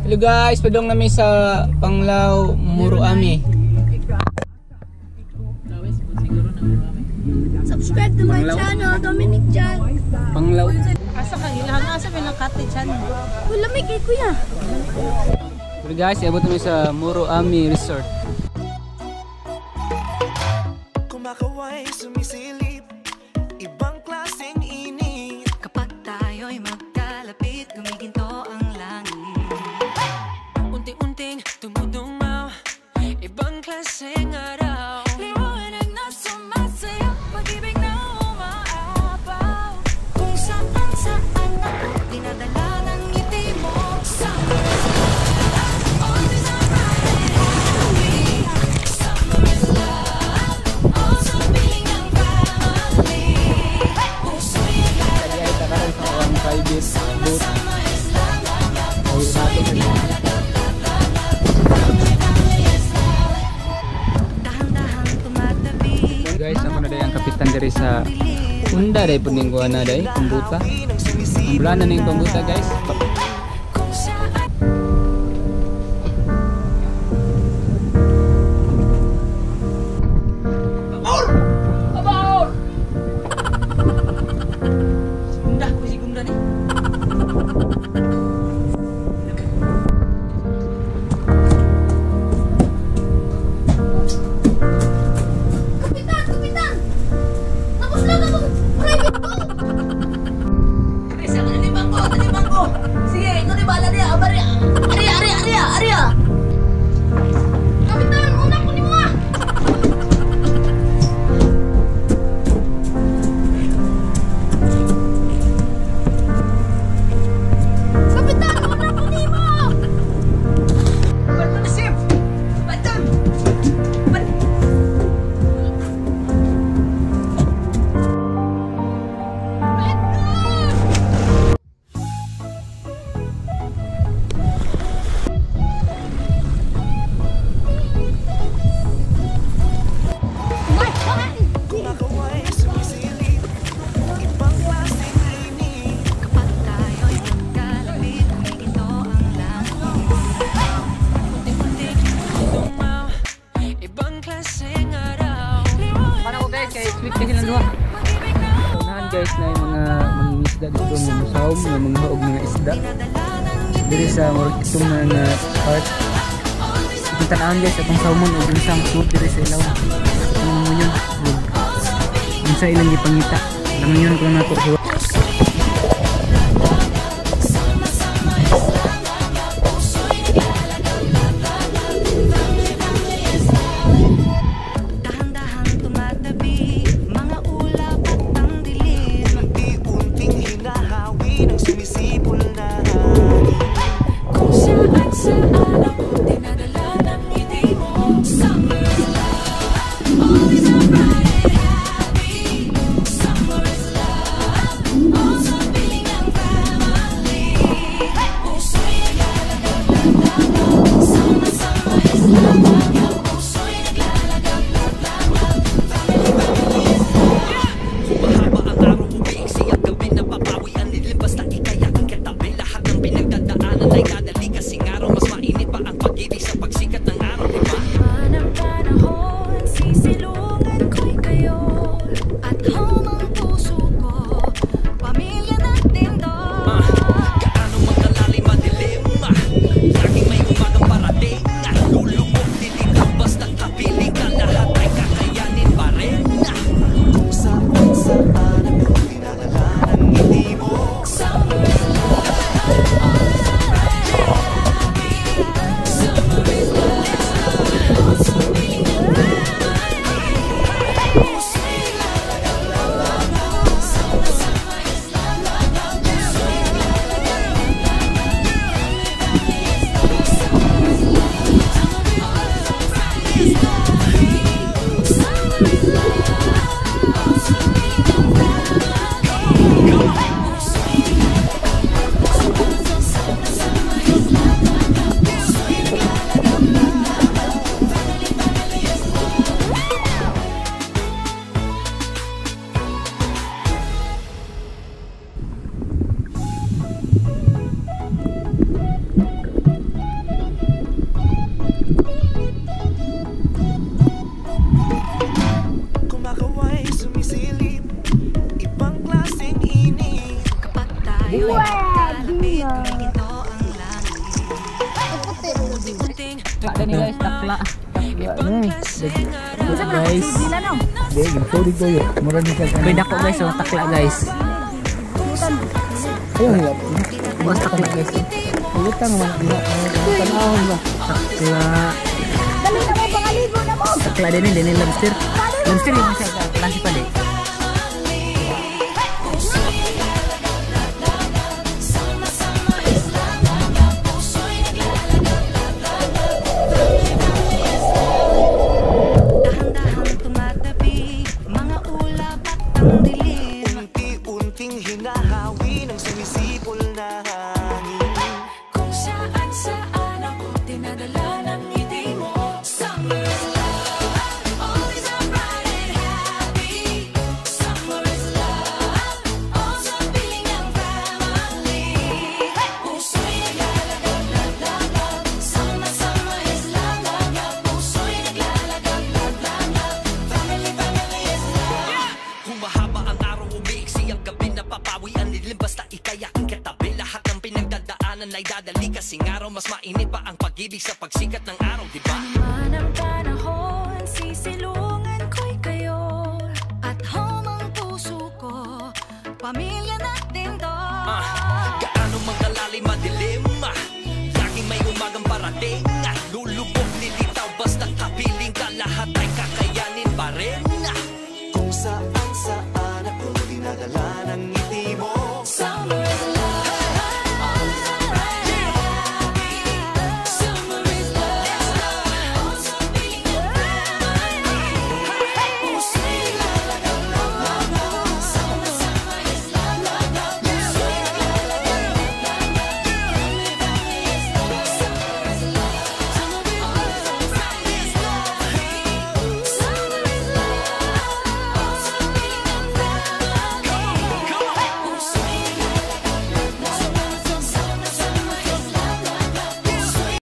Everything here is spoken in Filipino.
Hello guys, padong namin sa Panglao Muruami. Subscribe to my channel, Dominic Jan. Panglao. Asa ka ilang asa may nakate channel. Wala may kay kuya. Hello guys, abot namin sa Muruami Resort. Kumakaway, sumisilip, ibang klaseng init. Kapag tayo'y magkalapit, gumiginto ang langit. Unti-unting tumudungaw, ibang klaseng araw. Liwanag na sumasayaw, pag-ibig na umaapaw. Kung saan ako, dinadala ng ngiti mo. Summer is love, always a Friday happy. Summer is love, also feeling ang family. Puso'y Tadi ay takaran sa orang private boat. summer is love, Ay natin dahan-dahan tumatabi. guys, ako na ang kapitan diri sa Unda dai puning ko na dai pembuta. Ang bulan na ning pembuta guys. Kung saan Dah ko si gumda ni. Kapitan, kapitan. Tapos lang ako. Private boat. Isa ko ni bangko. Sige, ito ni bala dia. Abari. Aria. Kapitan, una ko ni mo. Kapitan, una ko ni mo. Bantu nasib. Bantu. Kumakaway, sumisilip, ibang klaseng init. kapag tayo'y magkalapit, gumiginto ang langit. Unti-unting tumudungaw, ibang klaseng araw. Para ko guys, kay sweet kasi lang duha. Pag-ibig na Unahan guys na yung mga mangingisda dito, mga musaom, mga haog mga isda. dinadala ng ngiti. Diri sa murag itong na part. Itanaan guys, atong salmon o dun sa food diri sa ilaw. Itong mo yun. Yung sa ilang gipangita. Lang yun kung nato. Dahan-dahan tumatabi, mga ulap at ang dilim. Unti-unting hinahawi ng sumisipol na Kung saan ako, dinadala ng ngiti mo. Summer is love, always a Friday happy. Summer is love, Takla din ni guys, takla. Guys. Di, sorry ko yun. Mura niya ka. Pwede ako guys, oh, takla guys. Ayun, hirap. Bukas takla guys. Utang naman. Tanahon ba? Takla. Dali na mo, pangaligo na mo. Takla din yung lobster. Lobster yung siya klase pala eh. Dahan-dahan tumatabi, mga ulap at ang dilim. Unti-unting hinahawi ng sumisipol na hangin. Kung saan ako dinadala ng ngiti mo. Summer is love, always a bright and happy. Summer is love, also feeling ng family. Puso'y naglalagab, summer is love, love. Puso'y naglalagab, love. Family is love. Humahaba ang araw, umiiksi ang gabi, napapawi ang lilim, basta ika'y aking katabi. Lahat ng pinagdadaanan ay dadali, kasing araw mas mainit pa ang pag-ibig sa pagsikat ng araw, diba? Man ang panahon, sisilungan ko'y kayo. At home ang puso ko, pamilya natin to. Gaano man kalalim, madilim